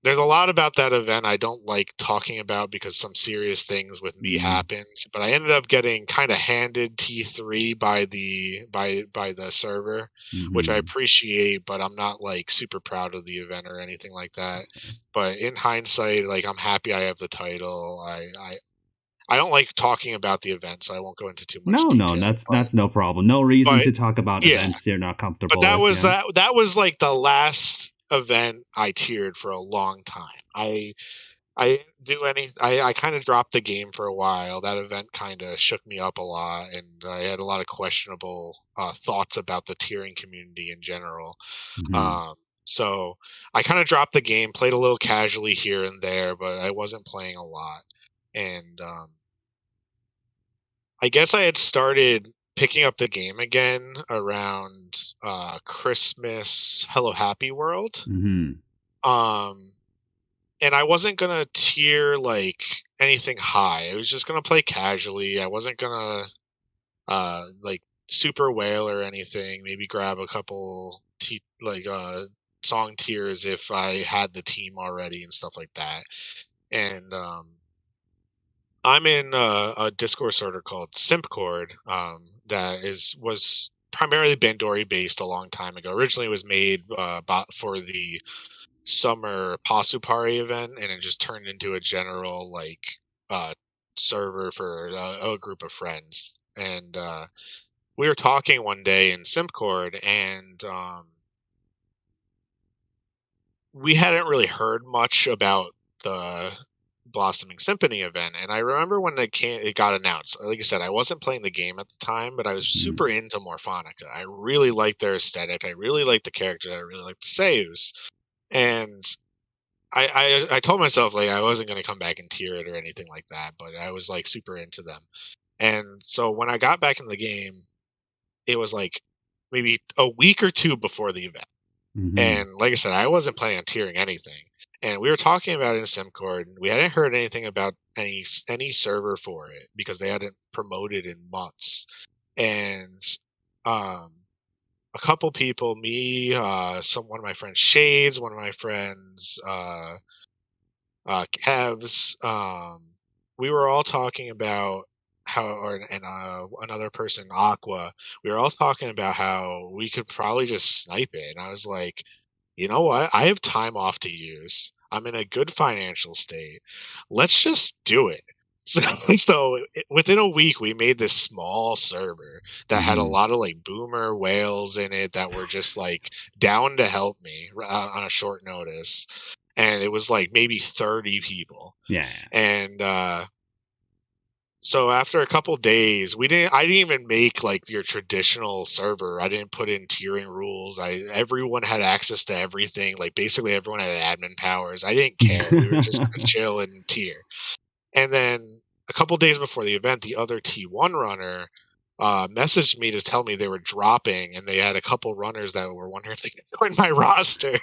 S2: there's a lot about that event I don't like talking about because some serious things with me happened. But I ended up getting kind of handed T3 by the server, which I
S1: Mm-hmm.
S2: appreciate, but I'm not like super proud of the event or anything like that. But in hindsight, like I'm happy I have the title. I don't like talking about the event, so I won't go into too much
S1: No,
S2: detail.
S1: that's no problem. No reason
S2: But
S1: to talk about
S2: yeah,
S1: events you're not
S2: but
S1: comfortable
S2: that
S1: with.
S2: was
S1: Yeah.
S2: that was like the last event I tiered for a long time. I didn't do any. I kind of dropped the game for a while. That event kind of shook me up a lot, and I had a lot of questionable thoughts about the tiering community in general.
S1: Mm-hmm.
S2: Um, so I kind of dropped the game, played a little casually here and there, but I wasn't playing a lot. And I guess I had started picking up the game again around Christmas Hello Happy World.
S1: Mm-hmm.
S2: Um, and I wasn't gonna tier like anything high. I was just gonna play casually. I wasn't gonna like super whale or anything. Maybe grab a couple song tiers if I had the team already and stuff like that. And I'm in a Discord server called Simpcord that was primarily Bandori based a long time ago. Originally, it was made for the summer Pasupari event, and it just turned into a general uh, server for a group of friends. And we were talking one day in Simpcord, and we hadn't really heard much about the Blossoming Symphony event. And I remember when it got announced. Like I said, I wasn't playing the game at the time, but I was
S1: Mm-hmm.
S2: super into Morfonica. I really liked their aesthetic. I really liked the characters. I really liked the saves. And I told myself like I wasn't gonna come back and tier it or anything like that, but I was like super into them. And so when I got back in the game, it was like maybe a week or two before the event.
S1: Mm-hmm.
S2: And like I said, I wasn't planning on tiering anything. And we were talking about it in Simcord, and we hadn't heard anything about any server for it because they hadn't promoted in months. And um, a couple people, me, one of my friends, Shades, one of my friends, Kev's, we were all talking about another person, Aqua. We were all talking about how we could probably just snipe it, and I was like, you know what? I have time off to use. I'm in a good financial state. Let's just do it. So, within a week, we made this small server that had a
S1: Mm-hmm.
S2: lot of like boomer whales in it that were just like down to help me on a short notice. And it was like maybe 30 people.
S1: Yeah.
S2: And so after a couple days, I didn't even make like your traditional server. I didn't put in tiering rules. Everyone had access to everything. Like basically everyone had admin powers. I didn't care. We were just gonna chill and tier. And then a couple days before the event, the other T1 runner messaged me to tell me they were dropping, and they had a couple runners that were wondering if they could join my roster.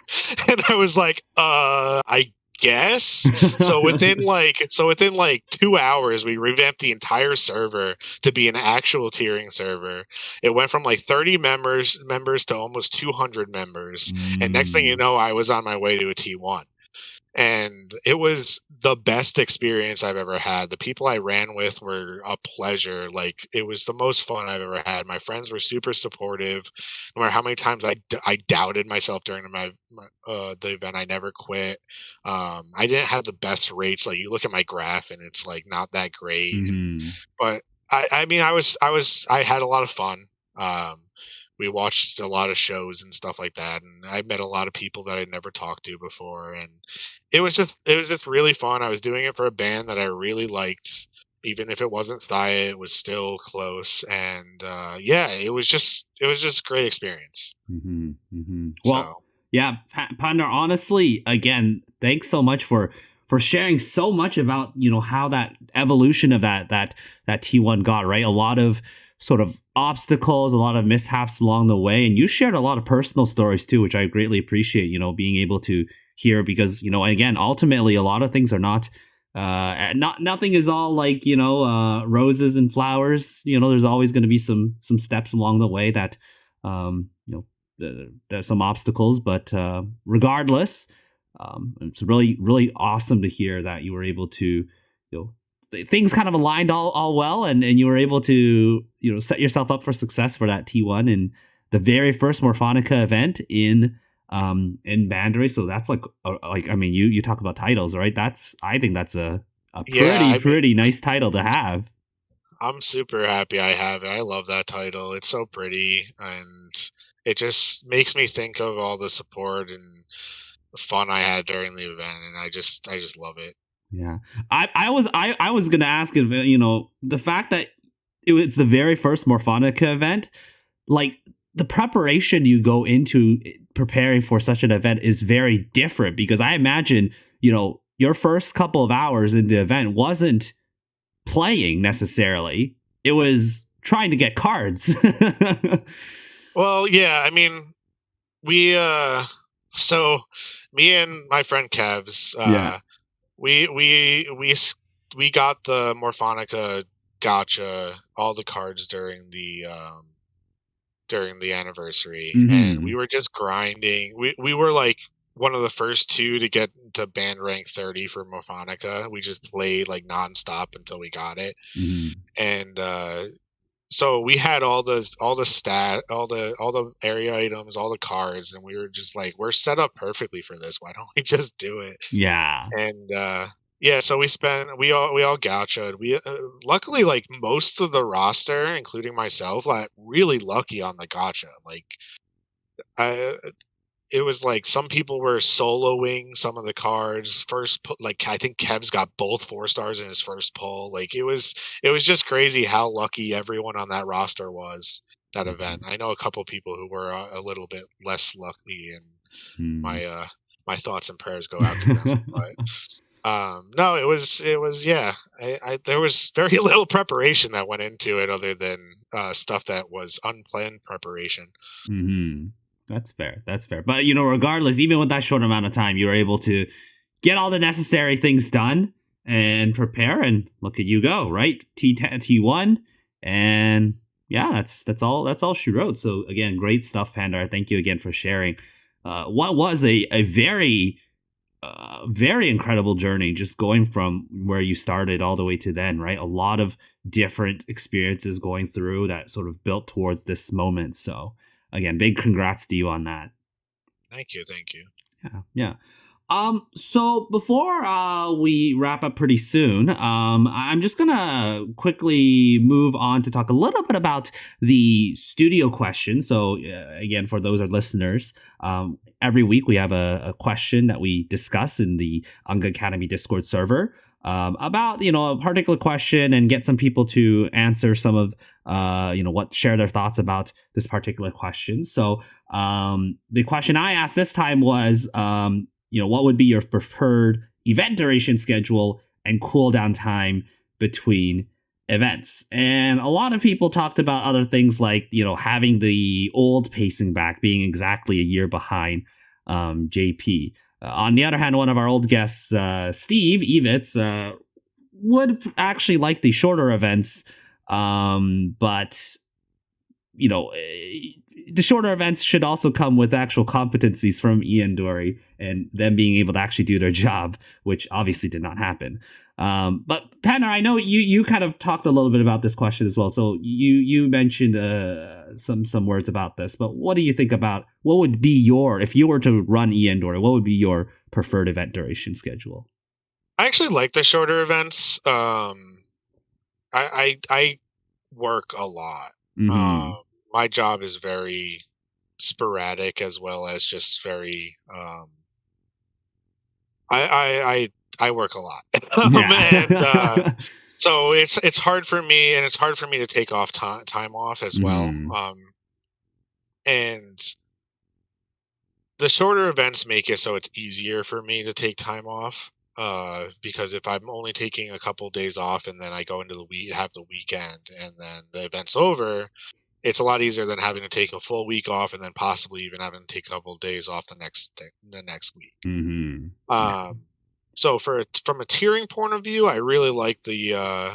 S2: And I was like, I guess. So within like 2 hours, we revamped the entire server to be an actual tiering server. It went from like 30 members to almost 200 members, and next thing you
S1: Mm.
S2: know, I was on my way to a T1. and it was the best experience I've ever had. The people I ran with were a pleasure. Like, it was the most fun I've ever had. My friends were super supportive. No matter how many times I doubted myself during the event, I never quit. I didn't have the best rates. Like, you look at my graph and it's like not that great.
S1: Mm-hmm.
S2: But I mean, I had a lot of fun. Um, we watched a lot of shows and stuff like that, and I met a lot of people that I'd never talked to before, and it was just really fun. I was doing it for a band that I really liked, even if it wasn't Saya, it was still close, and yeah, it was just great experience.
S1: Mm-hmm. Mm-hmm. Well,
S2: So
S1: yeah, Pandar, honestly, again, thanks so much for sharing so much about, how that evolution of that T1 got, right? A lot of sort of obstacles, a lot of mishaps along the way, and you shared a lot of personal stories too, which I greatly appreciate, being able to hear, because, again, ultimately a lot of things are not nothing is all like, roses and flowers. There's always going to be some steps along the way that there's some obstacles, but regardless, it's really, really awesome to hear that you were able to, things kind of aligned all well, and you were able to, set yourself up for success for that T1 and the very first Morfonica event in Bandori. So that's like I mean, you talk about titles, right? I think that's a
S2: yeah,
S1: pretty
S2: I mean,
S1: pretty nice title to have.
S2: I'm super happy I have it. I love that title. It's so pretty, and it just makes me think of all the support and fun I had during the event, and I just love it.
S1: Yeah, I was gonna ask if the fact that it's the very first Morphonica event, like the preparation you go into preparing for such an event is very different, because I imagine your first couple of hours in the event wasn't playing necessarily; it was trying to get cards.
S2: Well, yeah, I mean, we so me and my friend Kev's
S1: Yeah.
S2: we we got the Morphonica Gacha, all the cards during the anniversary, and we
S1: Hmm.
S2: were just grinding. We were like one of the first two to get to band rank 30 for Morphonica. We just played like nonstop until we got it,
S1: Hmm.
S2: and so we had all the area items, all the cards, and we were just like, we're set up perfectly for this. Why don't we just do it?
S1: Yeah.
S2: And yeah, so we all gotcha. Luckily, like, most of the roster, including myself, like, really lucky on the gotcha. Like, I it was like some people were soloing some of the cards like, I think Kev's got both 4 stars in his first pull. Like, it was just crazy how lucky everyone on that roster was that event.
S1: Mhm.
S2: I know a couple people who were a little bit less lucky, and my my thoughts and prayers go out to them. But no, it was yeah. I there was very little preparation that went into it, other than stuff that was unplanned preparation.
S1: Hmm. That's fair. That's fair. But regardless, even with that short amount of time, you were able to get all the necessary things done and prepare. And look at you go, right? T1, and yeah, that's all she wrote. So again, great stuff, Pandar. Thank you again for sharing. What was a very incredible journey, just going from where you started all the way to then, right? A lot of different experiences going through that sort of built towards this moment. So again, big congrats to you on that.
S2: Thank you, thank you.
S1: Yeah, yeah. So before we wrap up pretty soon, I'm just gonna quickly move on to talk a little bit about the studio question. So again, for those our listeners, every week we have a question that we discuss in the Anga Academy Discord server. About a particular question, and get some people to answer some of what share their thoughts about this particular question. So the question I asked this time was what would be your preferred event duration schedule and cooldown time between events? And a lot of people talked about other things like, having the old pacing back, being exactly a year behind JP. On the other hand, one of our old guests, Steve Evitz, would actually like the shorter events, but the shorter events should also come with actual competencies from Bandori and them being able to actually do their job, which obviously did not happen. But Pandar, I know you kind of talked a little bit about this question as well. So you mentioned some words about this, but what do you think about what would be your, if you were to run Bandori, what would be your preferred event duration schedule?
S2: I actually like the shorter events. I work a lot.
S1: Mm-hmm.
S2: My job is very sporadic as well as just very I work a lot. And
S1: Yeah.
S2: so it's hard for me, and it's hard for me to take off time off as well.
S1: Mm-hmm.
S2: And the shorter events make it so it's easier for me to take time off. Because if I'm only taking a couple days off and then I go into the week, have the weekend, and then the event's over, it's a lot easier than having to take a full week off and then possibly even having to take a couple of days off the next week.
S1: Mm-hmm. Yeah.
S2: So from a tiering point of view, I really like the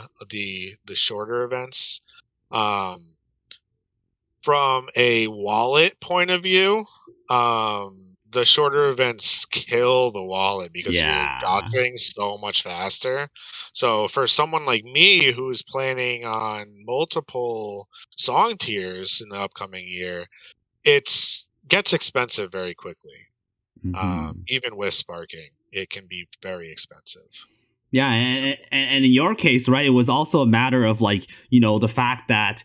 S2: shorter events. From a wallet point of view, the shorter events kill the wallet because you're
S1: Yeah.
S2: dodging so much faster. So for someone like me who's planning on multiple song tiers in the upcoming year, it's gets expensive very quickly.
S1: Mm-hmm.
S2: Even with sparking, it can be very expensive.
S1: Yeah,
S2: So,
S1: and in your case, right, it was also a matter of like, the fact that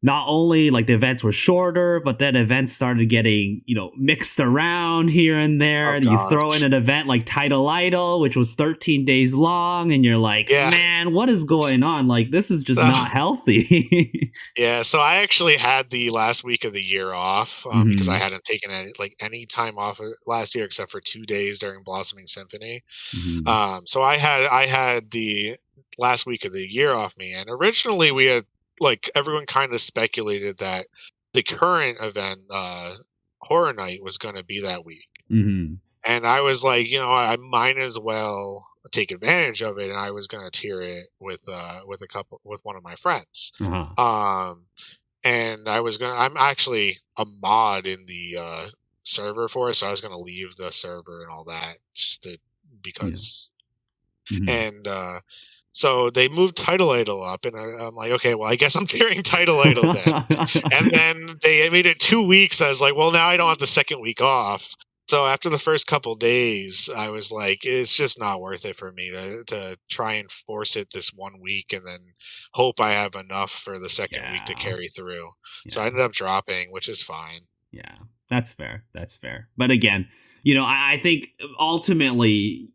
S1: not only like the events were shorter, but then events started getting, mixed around here and
S2: oh
S1: there. You throw in
S2: gosh,
S1: an event like Title Idol, which was 13 days long, and you're like,
S2: yeah.
S1: man, what is going on? Like, this is just not healthy.
S2: Yeah, so I actually had the last week of the year off because I
S1: Hmm.
S2: hadn't taken any time off last year except for 2 days during Blossoming Symphony.
S1: Hmm.
S2: So I had the last week of the year off me, and originally we had everyone kind of speculated that the current event, Horror Night, was going to be that week,
S1: Hmm.
S2: and I was like, I might as well take advantage of it, and I was going to tier it with one of my friends.
S1: Uh-huh.
S2: Um, and I'm actually a mod in the server for it, so I was gonna leave the server and all that
S1: Yeah.
S2: because
S1: Hmm.
S2: and so they moved Title Idol up, and I'm like, okay, well, I guess I'm clearing Title Idol then. And then they made it 2 weeks. I was like, well, now I don't have the second week off. So after the first couple days, I was like, it's just not worth it for me to try and force it this 1 week and then hope I have enough for the second week to
S1: Yeah.
S2: carry through. So I
S1: Yeah.
S2: ended up dropping, which is fine.
S1: Yeah, that's fair. That's fair. But again, I think ultimately,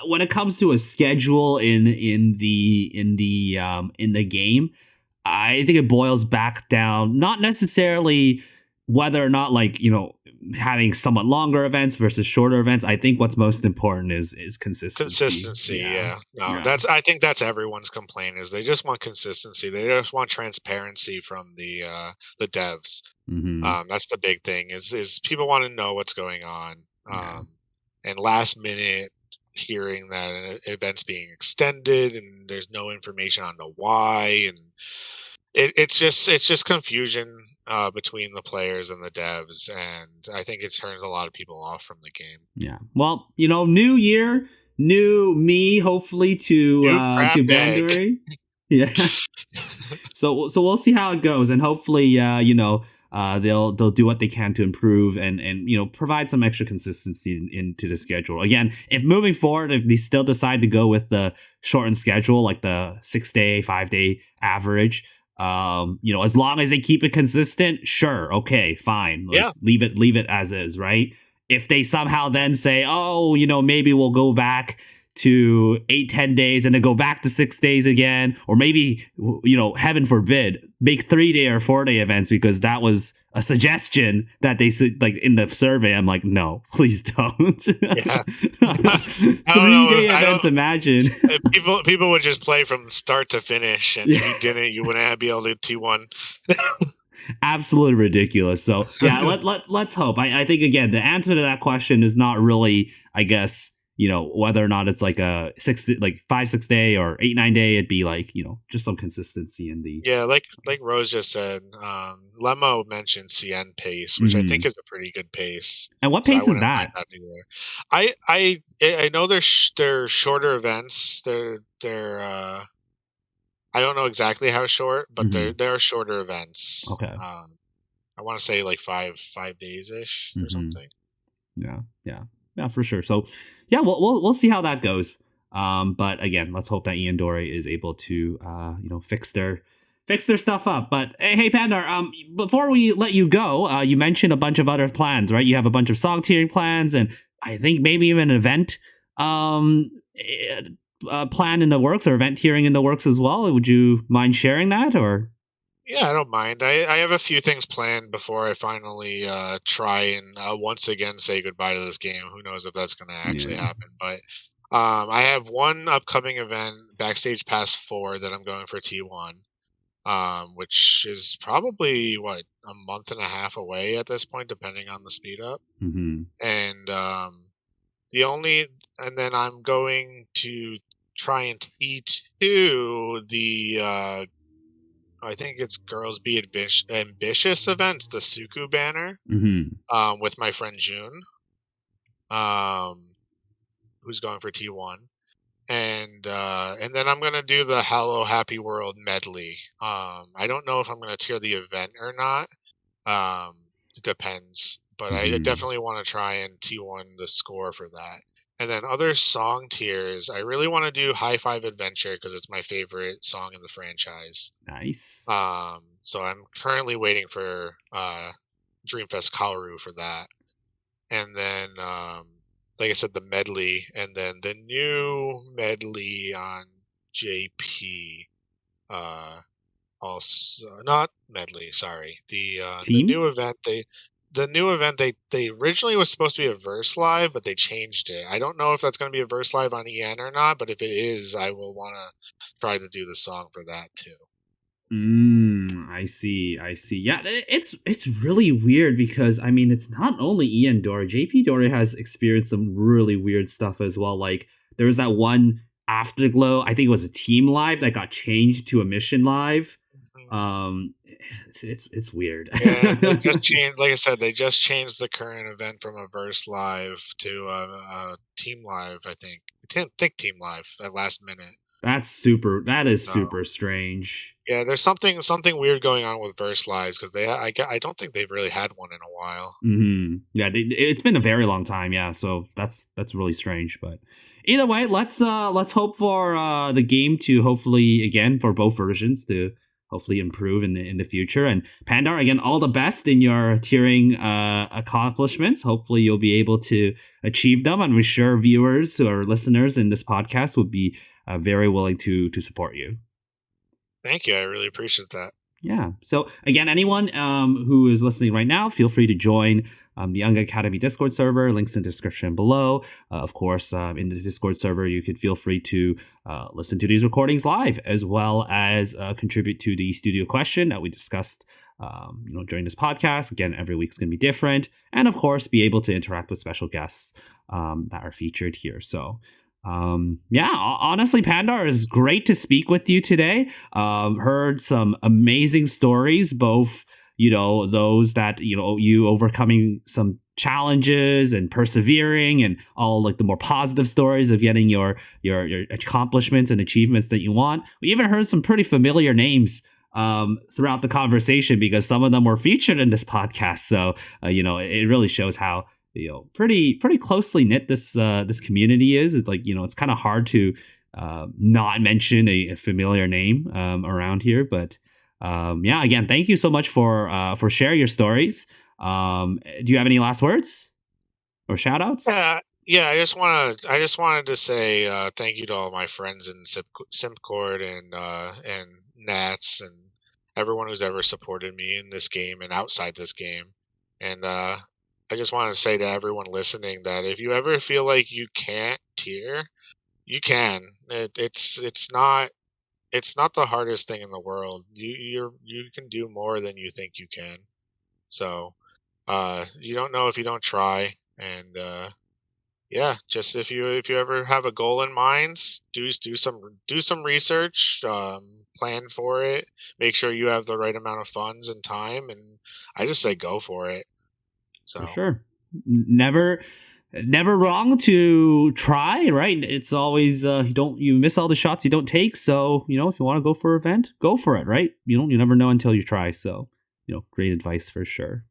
S1: when it comes to a schedule in the game, I think it boils back down not necessarily whether or not like having somewhat longer events versus shorter events. I think what's most important is consistency.
S2: Consistency,
S1: Yeah,
S2: yeah. No,
S1: yeah,
S2: I think that's everyone's complaint is they just want consistency. They just want transparency from the devs.
S1: hmm,
S2: That's the big thing is people want to know what's going on.
S1: yeah,
S2: And last minute hearing that an event's being extended and there's no information on the why, and it's just confusion between the players and the devs, and I think it turns a lot of people off from the game.
S1: yeah. Well, new year, new me. Hopefully
S2: New
S1: to
S2: craft egg.
S1: Bandori. Yeah. So we'll see how it goes, and hopefully, they'll do what they can to improve and provide some extra consistency into the schedule. Again, if moving forward, if they still decide to go with the shortened schedule, like the 6-day, 5-day average, as long as they keep it consistent, sure, okay, fine, like
S2: Yeah.
S1: leave it as is, right? If they somehow then say, oh, maybe we'll go back to 8-10 days and then go back to 6 days again, or maybe heaven forbid make 3-day or 4-day events because that was a suggestion that they like in the survey. I'm like, no, please don't.
S2: Yeah. I don't know.
S1: 3-day
S2: I don't.
S1: events, imagine.
S2: If people would just play from start to finish, and
S1: Yeah,
S2: if you didn't, you wouldn't be able to T1.
S1: absolutely ridiculous. So yeah, let's hope. I think again the answer to that question is not really, I guess, whether or not it's like a 5-6 day or 8-9 day, it'd be like, just some consistency in the.
S2: Yeah, like Rose just said, Lemo mentioned CN pace, which I think
S1: Mhm.
S2: is a pretty good pace.
S1: And what
S2: So I
S1: pace is
S2: wouldn't mind
S1: that?
S2: that either. I know they're shorter events. I don't know exactly how short, but
S1: Hmm.
S2: they're shorter events.
S1: Okay.
S2: I want to say like 5 days ish or
S1: Hmm.
S2: something.
S1: Yeah, yeah, yeah, for sure. So, yeah, we'll see how that goes. But again, let's hope that Ian Dory is able to, fix their stuff up. But hey, Pandar, before we let you go, you mentioned a bunch of other plans, right? You have a bunch of song tiering plans, and I think maybe even an event, eh, plan in the works, or event tiering in the works as well. Would you mind sharing that, or?
S2: Yeah, I don't mind. I have a few things planned before I finally try and once again say goodbye to this game. Who knows if that's going to actually
S1: Yeah.
S2: happen? But I have one upcoming event, Backstage Pass 4, that I'm going for T1, which is probably what, a month and a half away at this point, depending on the speed up.
S1: Hmm.
S2: And the only, and then I'm going to try and T2 the I think it's Girls Be Ambitious events, the Suku banner,
S1: Hmm.
S2: with my friend June, um, who's going for T1. And then I'm gonna do the Hello Happy World medley. I don't know if I'm gonna tier the event or not. It depends, but I
S1: Hmm.
S2: definitely want to try and T1 the score for that. And then other song tiers, I really want to do High Five Adventure because it's my favorite song in the franchise.
S1: Nice.
S2: So I'm currently waiting for Dreamfest Kaoru for that. And then like I said, the medley, and then the new medley on JP, also not medley, sorry. The
S1: Team.
S2: new event they originally was supposed to be a verse live, but they changed it. I don't know if that's going to be a verse live on EN or not, but if it is, I will want to try to do the song for that too.
S1: I see. I see. Yeah, it's really weird because I mean, it's not only Ian Dory. JP Dory has experienced some really weird stuff as well. Like there was that one Afterglow. I think it was a team live that got changed to a mission live.
S2: Mhm.
S1: It's weird.
S2: Yeah, they just changed. Like I said, they just changed the current event from a verse live to a team live. I think. I didn't think team live at last minute.
S1: That is
S2: So
S1: super strange.
S2: yeah, there's something weird going on with verse lives because I don't think they've really had one in a while.
S1: Yeah, it's been a very long time. Yeah, so that's really strange. But either way, let's hope for the game to hopefully, again, for both versions to hopefully improve in the future. And Pandar, again, all the best in your tiering accomplishments. Hopefully, you'll be able to achieve them, and we're sure viewers or listeners in this podcast would be very willing to support you.
S2: Thank you. I really appreciate that.
S1: Yeah. So again, anyone who is listening right now, feel free to join the Young Academy Discord server. Links in the description below. Of course, in the Discord server, you could feel free to listen to these recordings live, as well as contribute to the studio question that we discussed. During this podcast. Again, every week's going to be different, and of course, be able to interact with special guests that are featured here. So. Yeah, honestly, Pandar, is great to speak with you today. Heard some amazing stories, both, those that, you overcoming some challenges and persevering, and all like the more positive stories of getting your accomplishments and achievements that you want. We even heard some pretty familiar names throughout the conversation because some of them were featured in this podcast. So, it really shows how pretty closely knit this community is. It's like, it's kind of hard to not mention a familiar name around here. But yeah, again, thank you so much for sharing your stories. Do you have any last words or shout outs?
S2: Yeah. I just wanted to say thank you to all my friends in Simpcord and Nats and everyone who's ever supported me in this game and outside this game. And I just want to say to everyone listening that if you ever feel like you can't tier, you can. It's not the hardest thing in the world. You can do more than you think you can. So you don't know if you don't try, and yeah, just if you ever have a goal in mind, do some research, plan for it, make sure you have the right amount of funds and time, and I just say go for it.
S1: For
S2: So
S1: sure. Never wrong to try, right? It's always you miss all the shots you don't take. So if you want to go for an event, go for it, right? You never know until you try. So great advice for sure.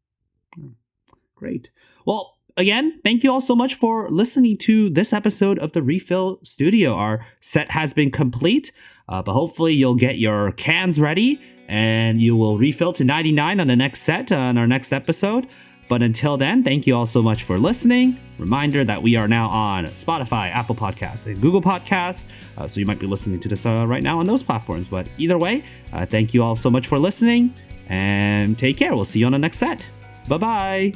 S1: Great. Well, again, thank you all so much for listening to this episode of the RePHIL Studio. Our set has been complete, but hopefully you'll get your cans ready and you will refill to 99 on the next set on our next episode. But until then, thank you all so much for listening. Reminder that we are now on Spotify, Apple Podcasts, and Google Podcasts. So you might be listening to this right now on those platforms. But either way, thank you all so much for listening and take care. We'll see you on the next set. Bye-bye.